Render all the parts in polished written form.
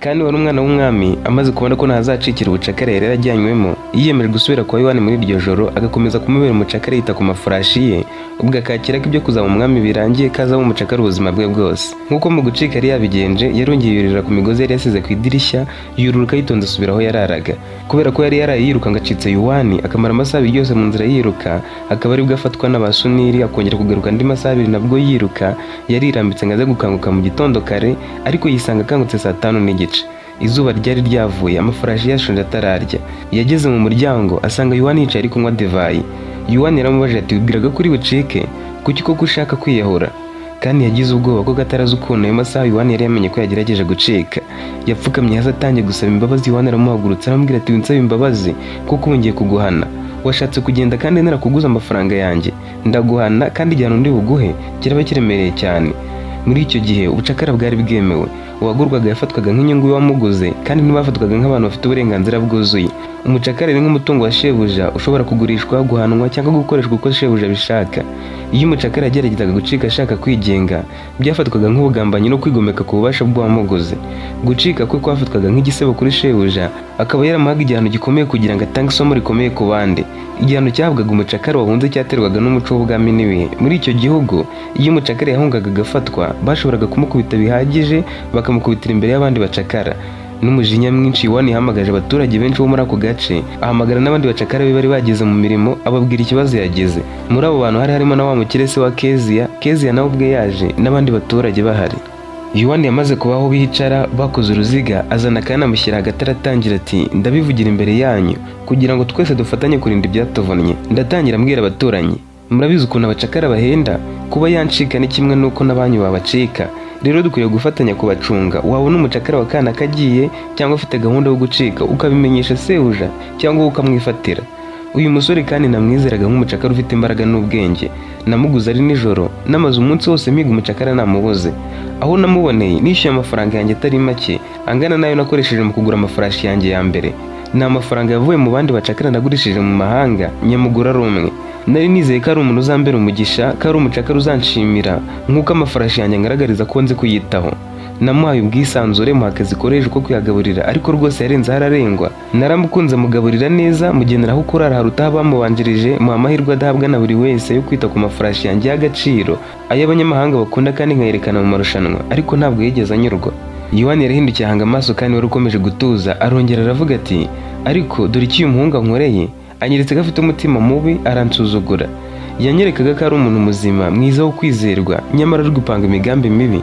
kandi wari umwana w'umwami amaze kubona ko ntazacikira ubucakara yari yarajyanywemo, yiyemeje gusubira kwa Yohani muri iryo joro agakomeza kumubera umucakara yita ku mafurashi ye, ubwo akakira ko ibyo kuzaba umwami birangiye kazaba umucakara ubuzima bwe bwose. Nk'uko mu gucika yari yabigenje, yarongeye yurira ku migozi yari yasize ku idirishya, yururuka yitonze asubira aho yararaga. Kubera ko yari yaraye yiruka ngo acitse Yohani, akamara amasaha abiri yose mu nzira yiruka, akaba aribwo afatwa n'abasuniri akongera kugaruka andi masaha abiri nabwo yiruka, yarirambitse ngo aze gukanguka mu gitondo kare, ariko yisanga akangutse saa 5:30. Izuba ryari ryavuye, amafarashi yashonje atararya. Yageze mu muryango asanga Yohani yicaye ari kunywa divayi. Yohani yaramubajije ati wibwiraga kuri bucike, kuki koko ushaka kwiyahura? Kandi yagize ubwoba ko atarazi ukuntu ayo masaha Yohani yari yamenye ko yagerageje gucika. Yapfukamye hasi atangiye gusaba imbabazi. Yohani aramuhagurutsa aramubwira ati winsaba imbabazi kuko ngiye kuguhana. Washatse kugenda kandi narakuguza amafaranga yanjye, ndaguhana kandi igihano ndi buguhe kiraba kiremereye cyane. Muri icyo gihe ubucakara bwari bwemewe. Uwagurwaga yafatwaga nk'inyungu y'uwamuguze kandi ntibafatwaga nk'abantu bafite uburenganzira bwuzuye. Umucakara ni nk'umutungo wa shebuja ushobora kugurishwa, guhanwa cyangwa gukoreshwa uko shebuja bishaka. Iyo umucakara yageragezaga gucika ashaka kwigenga, byafatwaga nk'ubugambanyi no kwigomeka ku bubasha bw'uwamuguze. Gucika kwe kwafatwaga nk'igisebo kuri shebuja, akaba yaramuhaga igihano gikomeye kugira ngo atange isomo rikomeye ku bandi. Igihano cyahabwaga umucakara wahunze cyaterwaga n'umuco w'ubwami n'ibihe. Muri icyo gihugu, iyo umucakara yahungaga agafatwa, bashoboraga kumukubita bihagije, bakamukubitira imbere y'abandi bacakara. N'umujinya mwinshi Yohani yahamagaje abaturage benshi bo muri ako gace, ahamagara n'abandi bacakara be bari bageze mu mirimo, ababwira ikibazo yagize. Muri abo bantu hari harimo na wa mukire se wa Keziya nawe ubwe yaje n'abandi baturage bahari. Yohani yamaze kubaho bicara bakoze uruziga, azana kandi amushyira hagati aratangira ati ndabivugira imbere yanyu kugira ngo twese dufatanye kurinda ibyatuvunye. Ndatangira mbwira abaturanyi, murabizi ukuntu abacakara bahenda, kuba yancika ni kimwe nuko n'abanyu babacika. Rero dukwiye gufatanya kubacunga. Wabona umucakara wa kana kagiye cyangwa afite gahunda yo gucika, ukabimenyesha sebuja cyangwa ukamwifatira. Uyu musore kandi namwizeraga nk'umucakara ufite imbaraga n'ubwenge. Namuguze ari nijoro, namaze umunsi wose mpiga umucakara namubuze. Aho namuboneye nishyuye amafaranga yanjye atari make, angana nayo nakoresheje mu kugura amafarashi yanjye ya mbere. Ni amafaranga yavuye mu bandi bacakara nagurishije mu mahanga, nyamugura ari umwe. Nari nizeye ko ari umuntu uzambera umugisha, ko ari umucakara uzanshimira nk'uko amafarashi yanjye ngaragariza ko nzi kuyitaho. Namuhaye ubwisanzure muha akazi koresha ko kuyagaburira, ariko rwose yarenze hararengwa. Naramukunze mugaburira neza, mugenera aho kurara haruta abamubanjirije, muha amahirwe adahabwa na buri wese yo kwita ku mafarashi yanjye y'agaciro, ay'abanyamahanga bakunda kandi nkayerekana mu marushanwa, ariko ntabwo yigeze anyurwa. Yohani yarahindukiye ahanga amaso kandi wari ukomeje gutuza, arongera aravuga ati ariko dore icyo uyu muhungu ankoreye, anyeretse ko afite umutima mubi, aransuzugura. Yanyerekaga ko ari umuntu muzima, mwiza wo kwizerwa, nyamara ari gupanga imigambi mibi.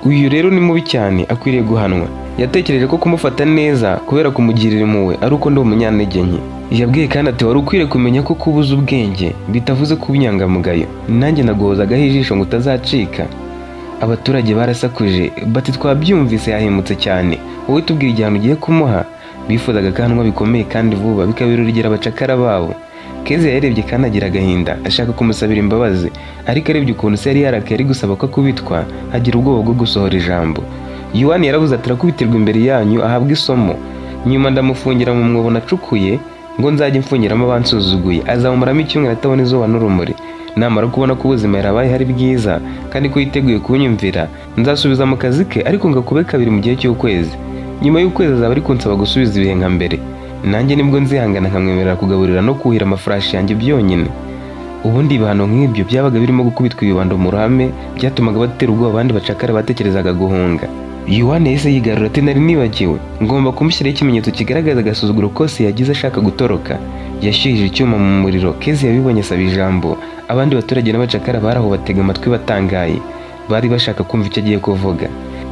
Uyu rero ni mubi cyane, akwiriye guhanwa. Yatekereje ko kumufata neza kubera kumugirira impuhwe ari uko ndi umunyantege nke. Yabwiye kandi ati wari ukwiriye kumenya ko kubuza ubwenge bitavuze kuba inyangamugayo. Nanjye naguhozagaho ijisho ngo utazacika. Abaturage barasakuje bati twabyumvise yahemutse cyane, wowe tubwira igihano ugiye kumuha. Bifuzaga kanwa bikomeye kandi vuba bikabirurigera abacakara babo. Keziya yarebye kandi agira agahinda, ashaka kumusabira imbabazi, ariko arebye ukuntu se yari yarakaye ari gusaba ko akubitwa, agira ubwoba bwo gusohora ijambo. Yohani yaravuze ati arakubitirwa imbere yanyu ahabwa isomo. Nyuma ndamufungira mu mwobo nacukuye ngo nzajye mfungiramo abansuzuguye, azamuramo icyumweru atabona izuba n'urumuri. Namara kubona ko ubuzima yarabaye hari bwiza kandi ko yiteguye kunyumvira, nzasubiza mu kazi ke, ariko ngakube kabiri mu gihe cy'ukwezi. Nyuma y'ukwezi azaba ari kunsaba gusubiza ibihe nka mbere. Nanjye nibwo nzihangana nkamwemerera kugaburira no kuhira amafarashi yanjye byonyine. Ubundi ibihano nk'ibyo byabaga birimo gukubitwa ibibando mu ruhame, byatumaga batera ubwoba abandi bacakara batekerezaga guhunga. Yohani yahise yigarura ati nari nibagiwe, ngomba kumushyiraho ikimenyetso kigaragaza agasuzuguro kose yagize ashaka gutoroka. Yashyuhije icyuma mu muriro. Keziya yabibonye asaba ijambo. Abandi baturage n'abacakara baraho batega amatwi batangaye, bari bashaka kumva icyo agiye kuvuga.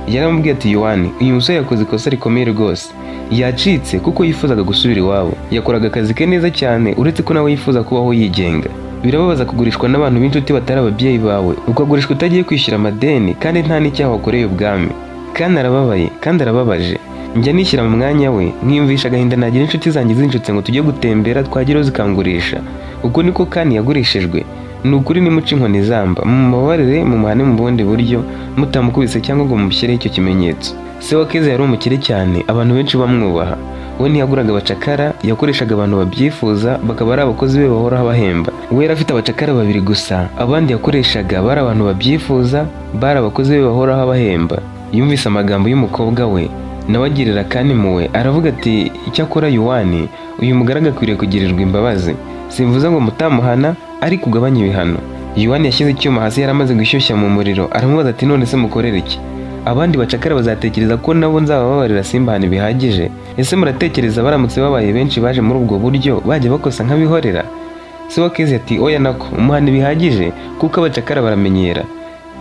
Yaramubwiye ati Yohani, uyu musore yakoze ikosa rikomeye rwose. Yacitse kuko yifuzaga gusubira iwabo. Yakoraga akazi ke neza cyane, uretse ko nawe yifuza kubaho yigenga. Birababaza kugurishwa n'abantu b'inshuti batari ababyeyi bawe, ukagurishwa utagiye kwishyura amadeni kandi nta n'icyaha wakoreye ubwami. Kandi arababaye kandi arababaje. Njya nishyira mu mwanya we, nkiyumvisha agahinda nagira inshuti zanjye zinshutse ngo tujye gutembera, twageraho zikangurisha. Uko niko kandi yagurishijwe. Ni ukuri nimuca inkoni zamba, mumubabarire mumuhane mu bundi buryo, mutamukubise cyangwa ngo mumushyireho icyo kimenyetso. Se wa Keziya yari umukire cyane, abantu benshi bamwubaha. We ntiyaguraga abacakara, yakoreshaga abantu babyifuza, bakaba ari abakozi be bahoraho bahemba. We yari afite abacakara 2 gusa, abandi yakoreshaga bari abantu babyifuza, bari abakozi be bahoraho bahemba. Yumvise amagambo y'umukobwa we, nawe agirira Kani impuhwe aravuga ati icyakora Yuwani uyu mugaragu akwiriye kugirirwa imbabazi, simvuze ngo mutamuhana ariko ugabanye ibihano. Yuwani yashyize icyuma hasi yari amaze gushyushya mu muriro aramubaza ati none se mukorera iki? Abandi bacakara bazatekereza ko nabo nzabababarira simbahane bihagije? Ese muratekereza baramutse babaye benshi baje muri ubwo buryo bajya bakosa nk'abihorera? Se wa Kezi ati oya nako umuhane bihagije kuko abacakara baramenyera.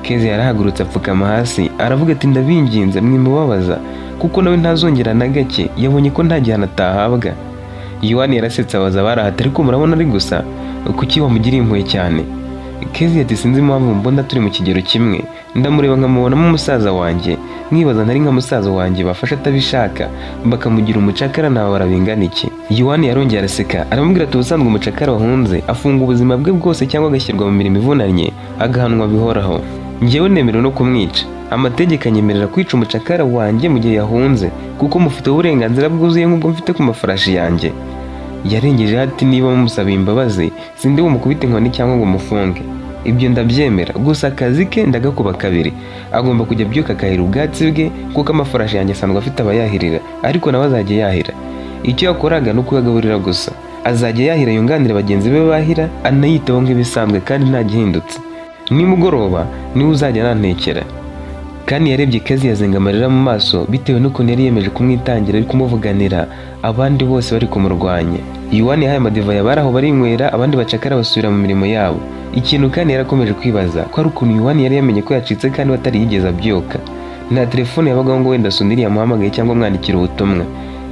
Kezi yarahagurutse apfukama hasi aravuga ati ndabinginze mwimubabaza kuko nawe ntazongera na gake, yabonye ko nta gihano atahabwa. Yuwani yarasetse abaza barahata ariko murabona ari gusa kuki wamugiriye impuhwe cyane? Kezi ati sinzi impamvu mbona turi mu kigero kimwe, ndamureba nkamubonamo umusaza wanjye, mwibaza ntari nka musaza wanjye bafasha atabishaka bakamugira umucakara nabo barabingana iki? Yuwani yarongeye araseka aramubwira ati ubusanzwe umucakara wahunze afunga ubuzima bwe bwose cyangwa agashyirwa mu mirimo ivunanye agahanwa bihoraho. Njyewe nemerewe no kumwica, amategeko anyemerera kwica umucakara wanjye mu gihe yahunze kuko mufite uburenganzira bwuzuye nk'ubwo mfite ku mafarashi yanjye. Yarengejeho ati niba mumusaba imbabazi sindi bumukubite inkoni cyangwa ngo mufunge, ibyo ndabyemera, gusa akazi ke ndagakuba kabiri. Agomba kujya abyuka akahira ubwatsi bwe kuko amafarashi yanjye asanzwe afite abayahirira ariko nawe azajya yahira. Icyo yakoraga ni ukuyagaburira gusa, azajya yahira yunganira bagenzi be bahira anayitaho nk'ibisanzwe kandi nta gihindutse. Nimugoroba niwe uzajya nantekera. Kani yarebye Kezi yazenga amarira mu maso bitewe n'ukuntu yari yemeje kumwitangira ari kumuvuganira abandi bose bari kumurwanya. Yuwani yahaye amadivayi abari aho barinywera, abandi bacakara basubira mu mirimo yabo. Ikintu Kani yarakomeje kwibaza ko ari ukuntu Yuwani yari yamenye ko yacitse kandi batari yigeze abyuka. Nta telefone yabagaho ngo wenda Suniri yamuhamagaye cyangwa amwandikira ubutumwa.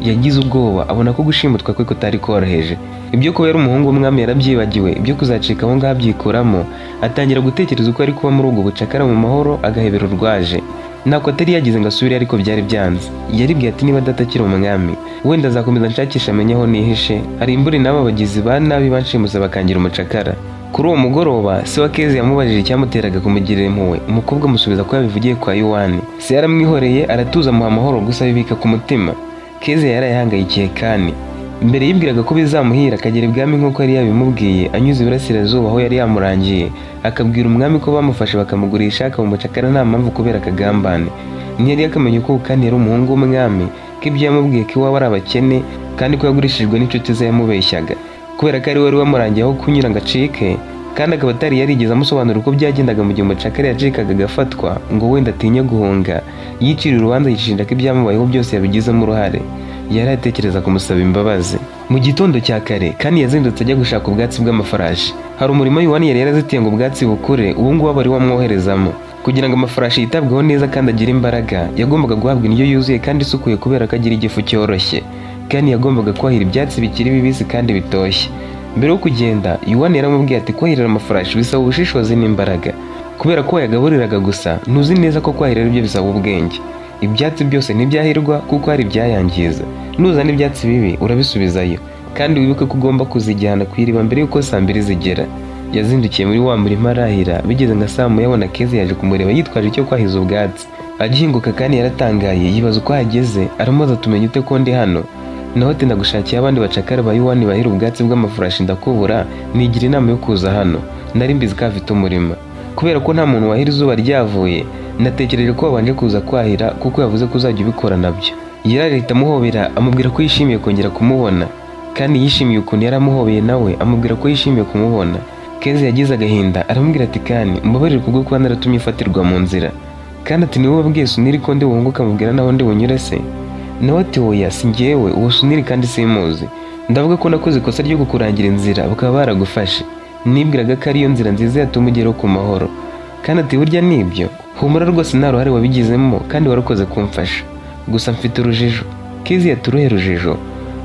Yagize ubwoba abona ko gushimutwa kwe kutari koroheje. Ibyo kuba yari umuhungu w'umwami yarabyibagiwe, ibyo kuzacika aho ngaho abyikuramo atangira gutekereza uko ari kuba muri ubwo bucakara mu mahoro agahebera urwaje. Nako atari yagize ngo asubire ariko byari byanze. Yaribwiye ati niba adatakira umwami wenda azakomeza nshakisha amenye aho nihishe, hari imburi n'aba bagizi ba nabi banshimuza bakangira umucakara. Kuri uwo mugoroba se wa Kezi yamubajije icyamuteraga kumugirira impuhwe, umukobwa amusubiza ko yabivugiye kwa Yuwani. Se yaramwihoreye aratuza amuha amahoro gusa bibika ku mutima. Kezi yarayihangayikiye Kani. Mbere yibwiraga ko bizamuhira akagera ibwami nk'uko yari yabimubwiye anyuze iburasirazuba aho yari yamurangiye, akabwira umwami ko bamufashe bakamugurisha akamucakara nta mpamvu kubera akagambane. Ntiyari yakamenya ko Kani yari umuhungu w'umwami, ko ibyo yamubwiye ko iwabo ari abakene kandi ko yagurishijwe n'inshuti ze yamubeshyaga kubera ko ari we wari wamurangiye aho kunyura ngo acike, kandi akaba atari yarigeze amusobanurira uko byagendaga mu gihe umucakara yacikaga agafatwa ngo wenda atinye guhunga yicira urubanza yishinja ko ibyamubayeho byose yabigizemo uruhare. Yari atekereza kumusaba imbabazi. Mu gitondo cya kare Kani yazindutse ajya gushaka ubwatsi bw'amafarashi. Hari umurimo Yuwani yari yarazitiye ngo ubwatsi bukure, ubu ngubu aba ari wamwoherezamo. Kugira ngo amafarashi yitabweho neza kandi agire imbaraga yagombaga guhabwa indyo yuzuye kandi isukuye kubera ko agira igifu cyoroshye. Kani yagombaga kwahira ibyatsi bikiri bibisi kandi bitoshye. Mbere yo kugenda Yuwani yaramubwiye ati kwahirira amafarashi bisaba ubushishozi n'imbaraga, kubera ko yagaburiraga gusa ntuzi neza ko kwahira ari byo bisaba ubwenge. Ibyatsi byose ntibyahirwa kuko hari ibyayangiza. Nuzana ibyatsi bibi urabisubizayo kandi wibuke ko ugomba kuzijyana ku iriba mbere yuko saa 2 zigera. Yazindukiye muri wa murima arahira, bigeze nka saa 1 yabona Kezi yaje kumureba yitwaje icyo kwahiza ubwatsi. Agihinguka kandi yaratangaye yibaza uko hageze, aramubaza tumenye ute ko ndi hano? Naho ati ndagushakiye abandi bacakara ba Yuwani bahira ubwatsi bw'amafarashi ndakubura, nigira inama yo kuza hano, nari mbizi ko afite umurima. Kubera ko nta muntu wahira izuba ryavuye natekereje ko wabanje kuza kwahira kuko yavuze ko uzajya ubikora nabyo. Yarahita amuhobera amubwira ko yishimiye kongera kumubona, kandi yishimiye ukuntu yaramuhobeye nawe amubwira ko yishimiye kumubona. Kezi yagize agahinda aramubwira ati Kani mbabarire kubwo kuba naratumye ifatirwa mu nzira, kandi ati niwe wabwiye Suniri ko ndi buhunguke amubwira naho ndi bunyure se? Nawe ati oya si njyewe, uwo Suniri kandi simuzi, ndavuga ko nakoze ikosa ryo kukurangira inzira bakaba baragufashe. Nibwiraga ko ariyo nzira nziza yatuma ugeraho ku mahoro, kandi ati burya nibyo, humura rwose nta ruhare wabigizemo kandi warakoze kumfasha, gusa mfite urujijo. Kezi ati uruhe rujijo?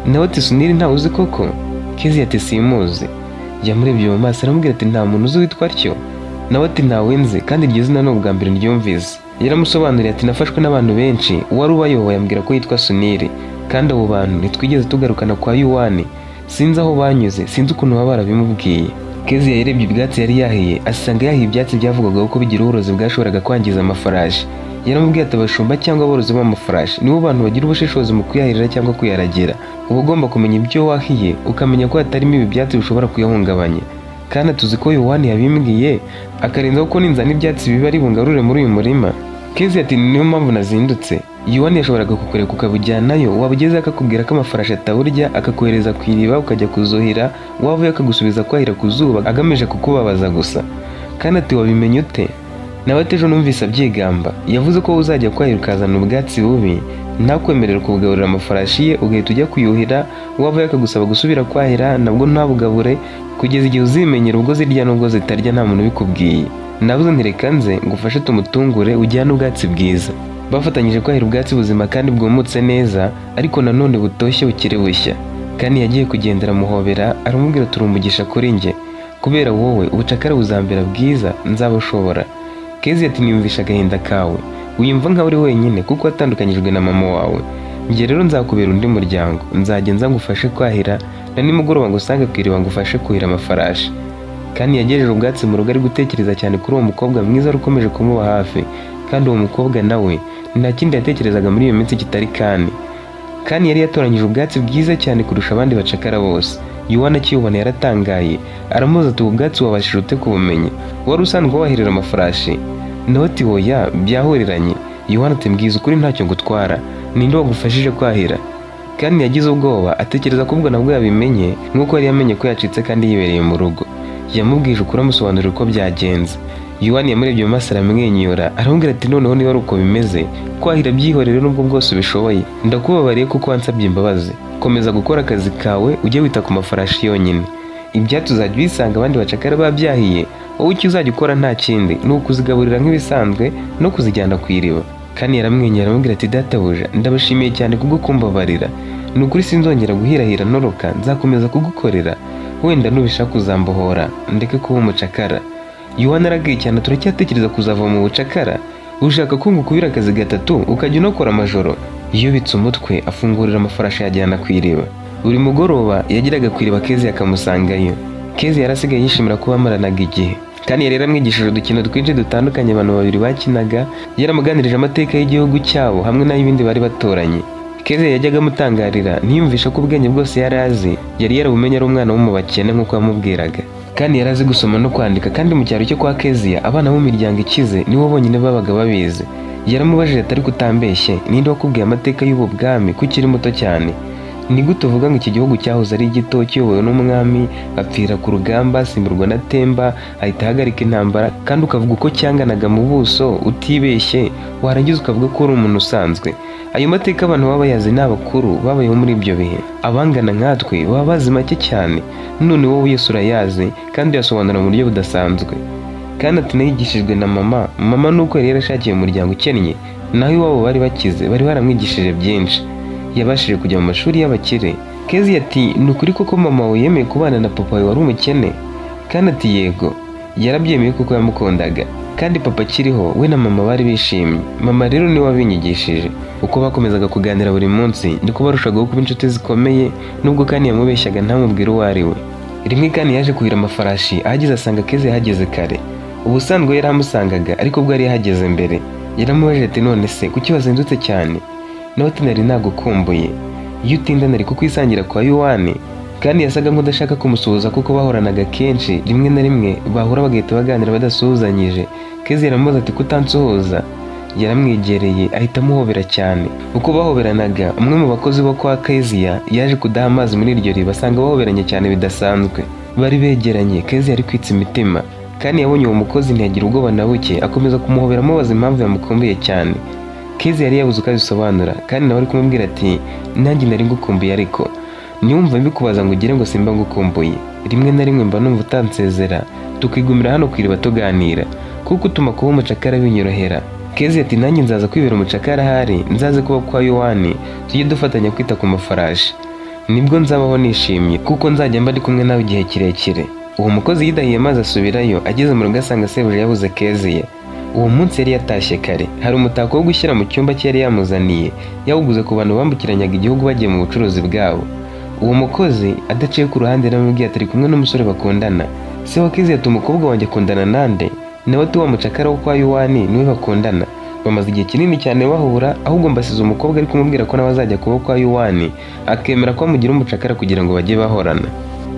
Nawe ati Suniri ntawe uzi koko? Kezi ati simuzi. Yamurebye mu maso aramubwira ati nta muntu uzi witwa atyo? Nawe ati ntawe nzi kandi iryo zina ni ubwa mbere ryumvise. Yaramusobanuriye ati nafashwe n'abantu benshi, uwari ubayoboye ambwira ko yitwa Suniri, kandi abo bantu ntitwigeze tugarukana kwa Yuwani, sinzi aho banyuze, sinzi ukuntu baba barabimubwiye. Kezi yarebye ibyatsi yari yahiye asanga yahiye ibyatsi byavugwaga ko bigira uburozi bwashoboraga kwangiza amafarashi. Yaramubwiye ati abashumba cyangwa aborozi b'amafarashi nibo bantu bagira ubushishozi mu kuyahirira cyangwa kuyaragira. Uba ugomba kumenya ibyo wahiye ukamenya ko hatarimo ibi byatsi bishobora kuyahungabanya, kandi tuzi ko Yuwani yabimbwiye akarenzaho ko ninzana ibyatsi biba ari bungarure muri uyu murima. Kezi ati niyo mpamvu nazindutse, Yuwani yashoboraga kukureka ukabujyanayo, waba ugezeyo akakubwira ko amafarashi atawurya, akakohereza ku iriba ukajya kuzuhira, wavuye akagusubiza kwahira ku zuba agamije kukubabaza gusa. Kandi ati wabimenye ute? Nawe ati ejo numvise abyigamba, yavuze ko uzajya kwahira ukazana ubwatsi bubi, ntakwemerera kubugaburira amafarashi ye, ugahita ujya kuyuhira, wavuye akagusaba gusubira kwahira nabwo ntabugabure, kugeza igihe uzimenyera ubwo zirya n'ubwo zitarya nta muntu ubikubwiye. Navuze nti reka nze ngufashe tumutungure ujyane ubwatsi bwiza. Bafatanyije kwahira ubwatsi buzima kandi bwumutse neza, ariko nanone butoshye bukiri bushya. Kandi yagiye kugendera muhobera, aramubwira turumugisha kuri njye, kubera wowe ubucakara buzambera bwiza nzabushobora. Kezia ati niyumvisha agahinda kawe, wiyumva nkaho uri wenyine kuko watandukanyijwe na mama wawe. Njye rero nzakubera undi muryango, nzajya nza ngufashe kwahira, na nimugoroba ngusange ku iriba ngufashe kuhira amafarashi. Kandi yagejeje ubwatsi mu rugo ari gutekereza cyane kuri uwo mukobwa mwiza ukomeje kumuba hafi, kandi uwo mukobwa nawe nta kindi yatekerezaga muri iyo minsi kitari Kani yari yatoranyije ubwatsi bwiza cyane kurusha abandi bacakara bose. Yuwani akiyubona yaratangaye, aramubaza ati ubwatsi wabashije ute kubumenya? Wari usanzwe wahirira amafarashi? Nawe ati oya, byahuriranye. Yuwani ati mbwiza ukuri ntacyo ngutwara, ninde wagufashije kwahira? Kandi yagize ubwoba, atekereza ko ubwo nabwo yabimenye nk'uko yari yamenye ko yacitse kandi yibereye mu rugo. Yamubwije ukuri amusobanurira uko byagenze. Yuwani yamurebye mu maso aramwenyura, aramubwira ati noneho niba ari uko bimeze, kwahira byihorere nubwo bwose ubishoboye, ndakubabariye kuko wansabye imbabazi. Komeza gukora akazi kawe, ujye wita ku mafarashi yonyine. Ibyatsi uzajya ubisanga abandi bacakara babyahiye, wowe icyo uzajya ukora nta kindi ni ukuzigaburira nk'ibisanzwe no kuzijyana ku iriba. Kandi yaramwenyura aramubwira ati databuja, ndabashimiye cyane kubwo kumbabarira. Ni ukuri sinzongera guhirahira noroka, nzakomeza kugukorera. Wenda nubishaka uzambohora, ndeke kuba umucakara. Yuwani aragiye cyane, turacyatekereza kuzava mu bucakara. Ushaka ko ngukubira akazi gatatu ukajya unokora amajoro? Yubitse umutwe afungurira amafarashi yajyana ku iriba. Buri mugoroba yagiraga ku iriba Kezia akamusangayo. Kezia yarasigaye yishimira kuba amaranaga igihe. Kandi yari yaramwigishije udukino twinshi dutandukanye abantu babiri bakinaga, yaramuganirije amateka y'igihugu cyabo hamwe n'ay'ibindi bari batoranye. Kezia yajyaga amutangarira, ntiyumvisha ko ubwenge bwose yari azi yari yarabumenye ari umwana wo mu bakene nk'uko yamubwiraga. Kandi yari azi gusoma no kwandika, kandi mu cyaro cyo kwa Kezia abana bo mu miryango ikize nibo bonyine babaga babizi. Yaramubajije atari kutambeshye, ninde wakubwiye amateka y'ubu bwami ko ukiri muto cyane? Ni gute uvuga ngo iki gihugu cyahoze ari gito kiyobowe n'umwami, apfira ku rugamba asimburwa na Temba, ahita ahagarika intambara, kandi ukavuga uko cyanganaga mu buso utibeshye, warangiza ukavuga ko uri umuntu usanzwe? Ayo mateka abantu baba bayazi ni abakuru babayeho muri ibyo bihe. Abangana nkatwe baba bazi make cyane, none wowe Yesu urayazi kandi yasobanura mu buryo budasanzwe. Kandi ati nayigishijwe na mama nuko yari yarashakiye umuryango ukennye, naho iwabo bari bakize, bari baramwigishije byinshi, yabashije kujya mu mashuri y'abakire. Kezia ati ni ukuri koko mama we yemeye kubana na papa we wari umukene? Kandi ati yego, yarabyemeye kuko yamukundaga, kandi papa akiriho we na mama bari bishimye. Mama rero niwe wabinyigishije. Uko bakomezaga kuganira buri munsi niko barushagaho kuba inshuti zikomeye, nubwo kandi yamubeshyaga ntamubwire uwo ari we. Rimwe kandi yaje kuhira amafarashi, ahageze asanga Kezia yahageze kare. Ubusanzwe yari amusangaga, ariko ubwo yari yahageze mbere. Yaramubajije ati none se kuki wazindutse cyane? Nawe ati nari nagukumbuye. Iyo utinda nari kukwisangira kwa Yuwani. Kandi yasaga nk'udashaka kumusuhuza kuko bahoranaga kenshi, rimwe na rimwe bahura bagahita baganira badasuhuzanyije. Kezia aramubaza ati kutansuhuza? Yaramwegereye ahita amuhobera cyane. Uko bahoberanaga, umwe mu bakozi bo kwa Kezia yaje kudaha amazi muri iryo riba, asanga bahoberanye cyane bidasanzwe. Bari begeranye, Kezia ari kwitsa imitima. Kandi yabonye uwo mukozi ntiyagira ubwoba na buke, akomeza kumuhobera amubaza impamvu yamukumbuye cyane. Kezia yari yabuze uko abisobanura, kandi nawe ari kumubwira ati nanjye nari ngukumbuye, ariko niyumva mbikubaza ngo ugire ngo simba ngukumbuye. Rimwe na rimwe mba numva utansezera, tukigumira hano ku iriba tuganira, kuko utuma kuba umucakara binyorohera. Kezia ati nanjye nzaza kwibera umucakara ahari, nzaze kuba kwa Yuwani, tujye dufatanya kwita ku mafarashi. Nibwo nzabaho nishimye kuko nzajya mba ndi kumwe nawe igihe kirekire. Uwo mukozi yidahiye maze asubirayo, ageze mu rugo asanga sebuja yabuze Kezia. Uwo munsi yari yatashye kare. Hari umutako wo gushyira mu cyumba cye yari yamuzaniye, yawuguze ku bantu bambukiranyaga igihugu bagiye mu bucuruzi bwabo. Uwo mukozi adaciye ku ruhande yaramubwiye atari kumwe n'umusore bakundana. Se wa Kezia ati umukobwa wanjye akundana nande? Nawe ati wa mucakara wo kwa Yuwani niwe bakundana. Bamaze igihe kinini cyane bahura, ahubwo mbasize umukobwa ari kumubwira ko nawe azajya kuba kwa Yuwani, akemera ko amugira umucakara kugira ngo bajye bahorana.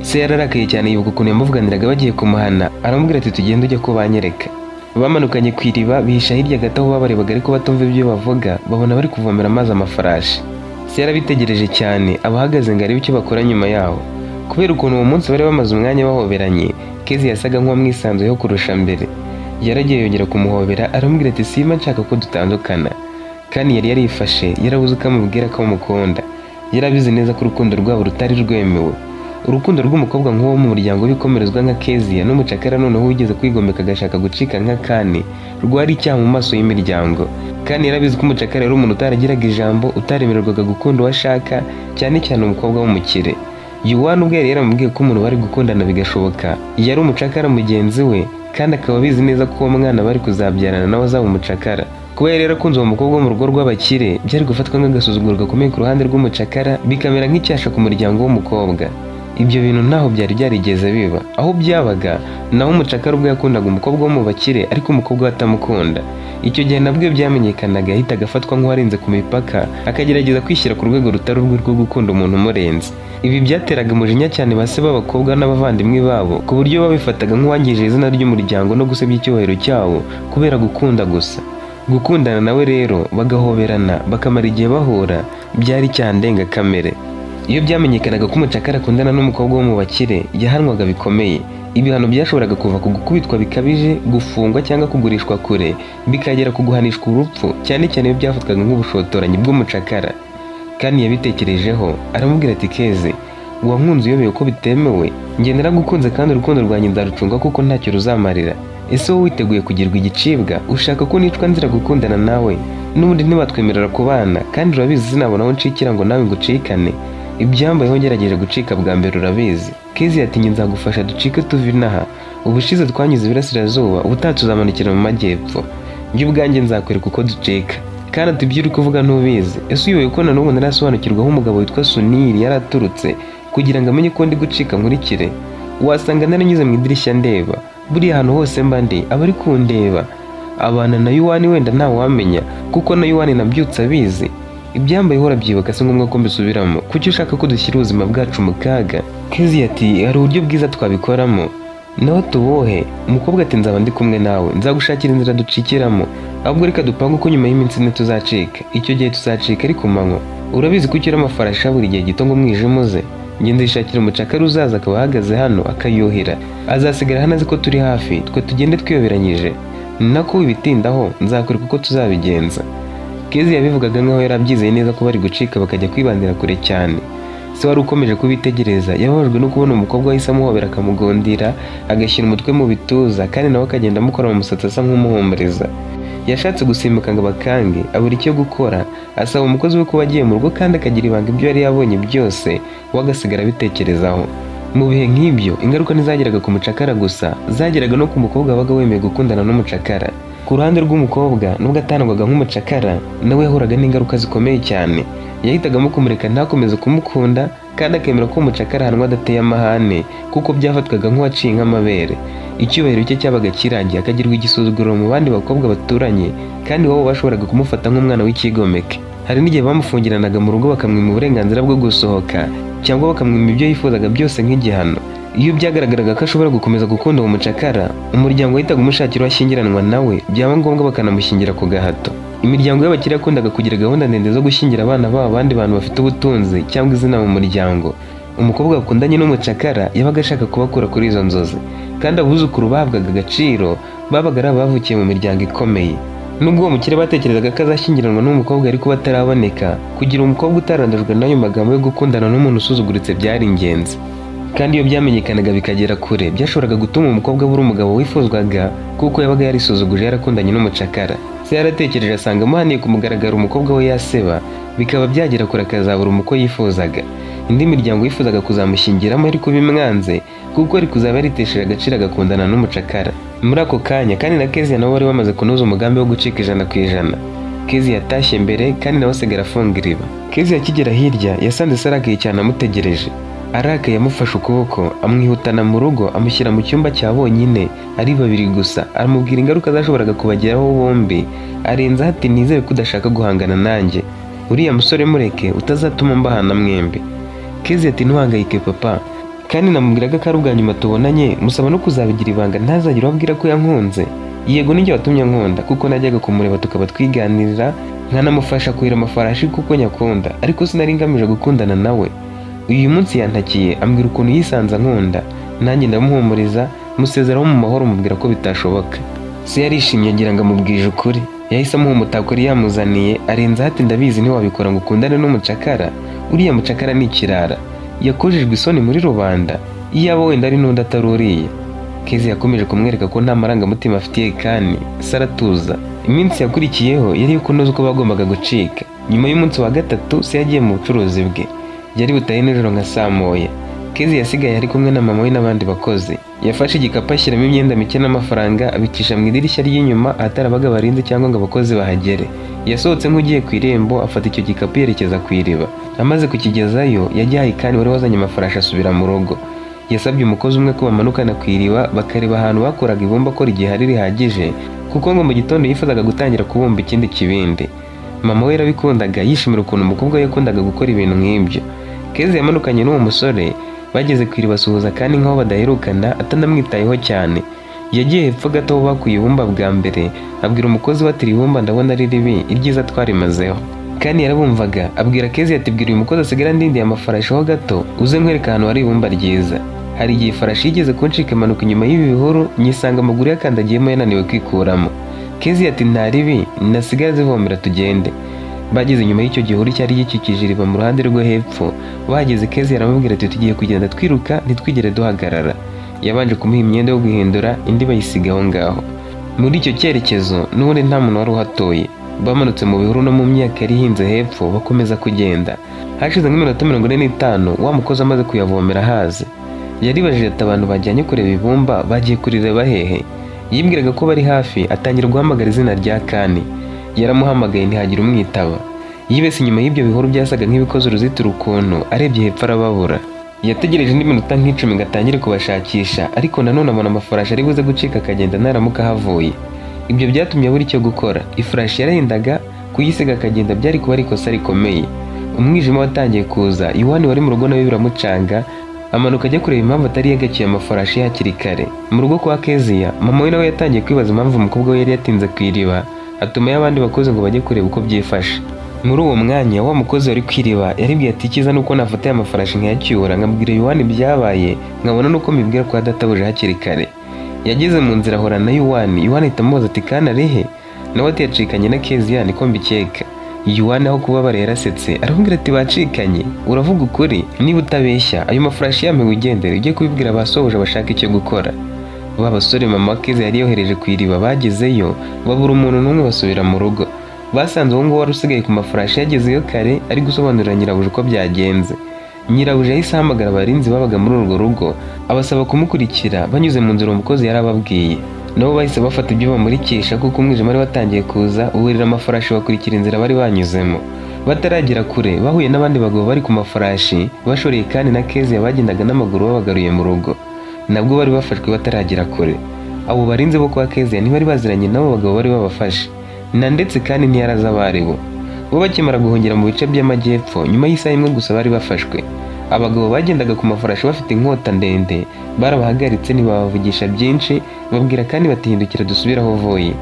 Se yararakaye cyane yibuka ukuntu yamuvuganiraga bagiye kumuhana, aramubwira ati tugende ujye ko banyereka. Bamanukanye ku iriba bihisha hirya gato aho babarebaga ariko batumva ibyo bavuga, babona bari kuvomera amazi amafarashi. Se yarabitegereje cyane abahagaze ngo arebe icyo bakora nyuma yaho. Kubera ukuntu uwo munsi bari bamaze umwanya bahoberanye, Kezia yasaga nk'uwamwisanzuyeho kurusha mbere. Yaragiye yongera kumuhobera aramubwira ati simba nshaka ko dutandukana. Kandi yari yarifashe yarabuze uko amubwira ko amukunda. Yarabizi neza ko urukundo rwabo rutari rwemewe. Urukundo rw'umukobwa nk'uwo mu muryango w'ibikomerezwa nka Kezia n'umucakara noneho wigeze kwigomeka agashaka gucika nka Kane rwari icyaha mu maso y'imiryango. Kandi yarabizi ko umucakara yari umuntu utaragiraga ijambo, utaremererwaga gukunda uwo ashaka, cyane cyane umukobwa w'umukire. Yuwani ubwo yari yaramubwiye ko umuntu bari gukundana bigashoboka yari umucakara mugenzi we, kandi akaba abizi neza ko uwo mwana bari kuzabyarana nawe azaba umucakara. Kuba yari yarakunze uwo mukobwa wo mu rugo rw'abakire byari gufatwa nk'agasuzuguro gakomeye ku ruhande rw'umucakara, bikamera nk'icyasha ku muryango w'umukobwa. Ibyo bintu ntaho byari byarigeze biba. Aho byabaga naho umucakara ubwo yakundaga umukobwa wo mu bakire ariko umukobwa we atamukunda. Icyo gihe nabwo byamenyekanaga yahitaga afatwa nk'uwarenze ku mipaka, akagerageza kwishyira ku rwego rutari urwe rwo gukunda umuntu umurenze. Ibi byateraga umujinya cyane base b'abakobwa n'abavandimwe babo, ku buryo babifataga nk'uwangije izina ry'umuryango no gusebya icyubahiro cyawo kubera gukunda gusa. Gukundana nawe rero bagahoberana bakamara igihe bahura byari icyaha ndengakamere. Iyo byamenyekanaga ko umucakara akundana n'umukobwa wo mu bakire yahanwaga bikomeye. Ibihano byashoboraga kuva ku gukubitwa bikabije, gufungwa cyangwa kugurishwa kure, bikagera ku guhanishwa urupfu, cyane cyane iyo byafatwaga nk'ubushotoranyi bw'umucakara. Kandi yabitekerejeho aramubwira ati Keze, wankunze uyobewe ko bitemewe, njye naragukunze kandi urukundo rwanjye nzarucunga kuko ntacyo ruzamarira. Ese wowe witeguye kugirwa igicibwa? Ushaka ko nicwa nzira gukundana nawe? N'ubundi ntibatwemerera kubana, kandi urabizi sinabona aho ncikira ngo nawe ngucikane. Ibyambayeho ngerageje gucika bwa mbere urabizi. Kezia ati nzagufasha ducike tuve inaha. Ubushize twanyuze iburasirazuba, ubutaha tuzamanukira mu majyepfo. Njye ubwanjye nzakwereka uko ducika. Kandi ati ibyo uri kuvuga ntubizi. Ese uyobewe ko na n'ubu ntarasobanukirwa aho umugabo witwa Sunil yaraturutse kugira ngo amenye ko ndi gucika nkurikire? Wasanga naranyuze mu idirishya ndeba. Buriya ahantu hose mba ndi aba ari kundeba. Abana na Yuwani wenda ntawamenya kuko na Yuwani nabyutse abizi. Ibyambayeho urabyibuka si ngombwa ko mbisubiramo. Kuki ushaka ko dushyira ubuzima bwacu mu kaga? Kezia ati hari uburyo bwiza twabikoramo. Naho tubohe. Umukobwa ati nzaba ndi kumwe nawe, nzagushakira inzira ducikiramo. Ahubwo reka dupange uko nyuma y'iminsi ine tuzacika. Icyo gihe tuzacika ari ku manywa. Urabizi ko ukira amafarashi buri gihe gito ngo umwijima uze. Njye ndishakira umucakara uzaza akaba ahagaze hano akayuhira. Azasigara hano azi ko turi hafi, twe tugende twiyoberanyije. Nako wibitindaho nzakwereka uko tuzabigenza. Kezia yabivugaga nkaho yarabyizeye neza ko bari gucika bakajya kwibandira kure cyane. Se wari ukomeje kubitegereza yababajwe no kubona umukobwa wahise amuhobera akamugondira, agashyira umutwe mu bituza kandi nawe akagenda amukora mu musatsi asa nk'umuhumuriza. Yashatse gusimbuka ngo bakange abura icyo gukora, asaba umukozi we kuba agiye mu rugo kandi akagira ibanga ibyo yari yabonye byose, we agasigara abitekerezaho. Mu bihe nk'ibyo ingaruka ntizageraga ku mucakara gusa, zageraga no ku mukobwa wabaga wemeye gukundana n'umucakara. Ku ruhande rw'umukobwa nubwo atandwaga nk'umucakara, nawe yahuraga n'ingaruka zikomeye cyane. Yahitagamo kumureka ntakomeze kumukunda kandi akemera ko umucakara ahanwa adateye amahane kuko byafatwaga nk'uwaciye nk'amabere. Icyubahiro cye cyabaga kirangiye, akagirwa igisuzuguro mu bandi bakobwa baturanye kandi wabo bashoboraga kumufata nk'umwana w'ikigomeke. Hari n'igihe bamufungiranaga mu rugo bakamwima uburenganzira bwo gusohoka cyangwa bakamwima ibyo yifuzaga byose nk'igihano. Iyo byagaragaraga ko ashobora gukomeza gukunda uwo mucakara, umuryango wahitaga umushakira washyingiranwa nawe, byaba ngombwa bakanamushyingira ku gahato. Imiryango y'abakire yakundaga kugira gahunda ndende zo gushyingira abana babo abandi bantu bafite ubutunzi cyangwa izina mu muryango. Umukobwa wakundanye n'umucakara yabaga ashaka kubakura kuri izo nzozi, kandi abuzukuru bahabwaga agaciro babaga ari abavukiye mu miryango ikomeye. Nubwo uwo mukire batekerezaga ko azashyingiranwa n'umukobwa ariko bataraboneka, kugira umukobwa utarandajwe n'ayo magambo yo gukundana n'umuntu usuzuguritse byari ingenzi. Kandi iyo byamenyekanaga bikagera kure, byashoboraga gutuma umukobwa abura umugabo wifuzwaga kuko yabaga yarisuzuguje yarakundanye n'umucakara. Se yaratekereje asanga amuhaniye ku mugaragaro umukobwa we yaseba, bikaba byagera kure akazabura umuko yifuzaga. Indi miryango yifuzaga kuzamushyingiramo ariko bimwanze kuko ari kuzaba yaritesheje agaciro agakundana n'umucakara. Muri ako kanya kandi na Kezia nawe wari wamaze kunoza umugambi wo gucika 100%. Kezia yatashye mbere kandi nawe asigara afunga iriba. Kezia akigera hirya yasanze se arakaye cyane amutegereje. Arakaye yamufashe ukuboko amwihutana mu rugo amushyira mu cyumba cya bonyine ari babiri gusa, aramubwira ingaruka zashoboraga kubageraho bombi. Arenza ati nizere ko udashaka guhangana nanjye, uriya musore mureke utazatuma mbahana mwembi. Kezia ati ntuhangayike papa, kandi namubwiraga ko ari ubwa nyuma tubonanye, musaba no kuzabigira ibanga ntazagire ababwira ko yankunze. yego ninjye watumye nkunda kuko najyaga kumureba tukaba twiganirira nkanamufasha kuhira amafarashi kuko nyakunda, ariko sinari ngamije gukundana nawe. Uyu munsi yantakiye ambwira ukuntu yisanze nkunda, nanjye ndamuhumuriza musezeraho mu mahoro mubwira ko bitashoboka. Se yarishimye agira ngo amubwije ukuri, yahise amuha umutako yari yamuzaniye arenza ati ndabizi ntiwabikora ngo ukundane n'umucakara, uriya mucakara ni ikirara, yakojejwe isoni muri rubanda, iyaba wenda ari n'undi atari uriya. Kezi yakomeje kumwereka ko nta marangamutima afitiye kandi saratuza. Iminsi yakurikiyeho yari kunoza uko bagombaga gucika. Nyuma y'umunsi wa gatatu se yagiye mu bucuruzi bwe, yari butahe nijoro nka saa moya. Kezi yasigaye ari kumwe na mama we n'abandi bakozi. Yafashe igikapu ashyiramo imyenda mike n'amafaranga abicisha mu idirishya ry'inyuma ahatarabaga barinze cyangwa ngo abakozi bahagere. Yasohotse nk'ugiye ku irembo afata icyo gikapu yerekeza ku iriba. Amaze kukigezayo yagihaye kandi wari wazanye amafarashi asubira mu rugo. Yasabye umukozi umwe ko bamanukana ku iriba bakareba ahantu bakoraga ibumba ko rigihari rihagije kuko ngo mu gitondo yifuzaga gutangira kubumba ikindi kibindi. Mama we yarabikundaga, yishimira ukuntu umukobwa we yakundaga gukora ibintu nk'ibyo. Kezi yamanukanye n'uwo musore, bageze ku iriba asuhuza kandi nk'aho badaherukana atanamwitayeho cyane. Yagiye hepfo gato aho bakuye ibumba bwa mbere, abwira umukozi we ati ibumba ndabona ari ribi, iryiza twarimazeho. Kandi yarabumvaga, abwira Kezi ati bwira uyu mukozi asigara ndindiye amafarashi ho gato uze nkwereka ahantu hari ibumba ryiza. Hari igihe ifarashi yigeze kuncika imanuka inyuma y'ibi bihuru nyisanga amaguru yakandagiyemo yananiwe kwikuramo. Kezi ati nta ribi, nasigara zivomera tugende. Bageze inyuma y'icyo gihuru cyari gikikije iriba mu ruhande rwo hepfo. Bahageze Kezi yaramubwira ati tugiye kugenda twiruka ntitwigere duhagarara. Yabanje kumuha imyenda yo guhindura indi bayisiga aho ngaho. Muri icyo cyerekezo n'ubundi nta muntu wari uhatoye. Bamanutse mu bihuru no mu myaka yari ihinze hepfo bakomeza kugenda. Hashize nk'iminota 45 wa mukozi amaze kuyavomera haze. Yaribajije ati abantu bajyanye kureba ibumba bagiye kurireba hehe? Yibwiraga ko bari hafi atangira guhamagara izina rya Kani. Yaramuhamagaye ntihagira umwitaba. Yibese inyuma y'ibyo bihuru byasaga nk'ibikoze uruzitiro ukuntu arebye hepfo arababura. Yategereje indi minota nk'icumi ngo atangire kubashakisha, ariko nanone abona amafarashi ari buze gucika akagenda naramuka havuye. Ibyo byatumye abura icyo gukora. Ifarashi yarahindaga kuyisiga akagenda byari kuba ari ikosa rikomeye. Umwijima watangiye kuza, Yohani wari mu rugo nawe biramucanga, amanuka ajya kureba impamvu atari yagakiye amafarashi hakiri kare. Mu rugo kwa Keziya, mama we nawe yatangiye kwibaza impamvu umukobwa we yari yatinze ku iriba, atumayo abandi bakozi ngo bajye kureba uko byifashe. Muri uwo mwanya wa mukozi wari kwiriba yaribwiye ati ikiza nuko nafata amafarashi nkayacyura nkabwira Yohani byabaye nkabona nuko mbibwira kwa databuje hakiri kare. Yageze mu nzira ahora na Yohani ahita amubaza ati kana rehe? Nawe ati yacikanye na Keziya niko mbikeka. Yohani aho kubabara yarasetse aramubwira ati bacikanye, uravuga ukuri? Niba utabeshya ayo mafarashi yampe wigendere ujye kubibwira abasohoje bashaka icyo gukora. Ba basore mama Keziya yari yohereje ku iriba bagezeyo babura umuntu n'umwe basubira mu rugo. Basanze uwo nguwo wari usigaye ku mafarashi yagezeyo kare ari gusobanurira nyirabuja uko byagenze. Nyirabuja yahise ahamagara abarinzi babaga muri urwo rugo abasaba kumukurikira banyuze mu nzira umukozi yarababwiye. Nabo bahise bafata ibyo bamurikisha kuko umwijima wari watangiye kuza uburira amafarashi bakurikira inzira bari banyuzemo. Bataragera kure bahuye n'abandi bagabo bari ku mafarashi bashoreye kandi na Keziya bagendaga n'amaguru babagaruye mu rugo. Nabwo bari bafashwe bataragera kure. Abo barinzi bo kwa Keziya ntibari baziranye nabo bagabo bari babafashe, na ndetse kandi ntiyaraza abaribo. Bo bakimara guhungira mu bice by'amajyepfo nyuma y'isaha imwe gusa bari bafashwe. Abagabo bagendaga ku mafarashi bafite inkota ndende barabahagaritse ntibabavugisha byinshi, babwira kandi batihindukira dusubira aho uvuye.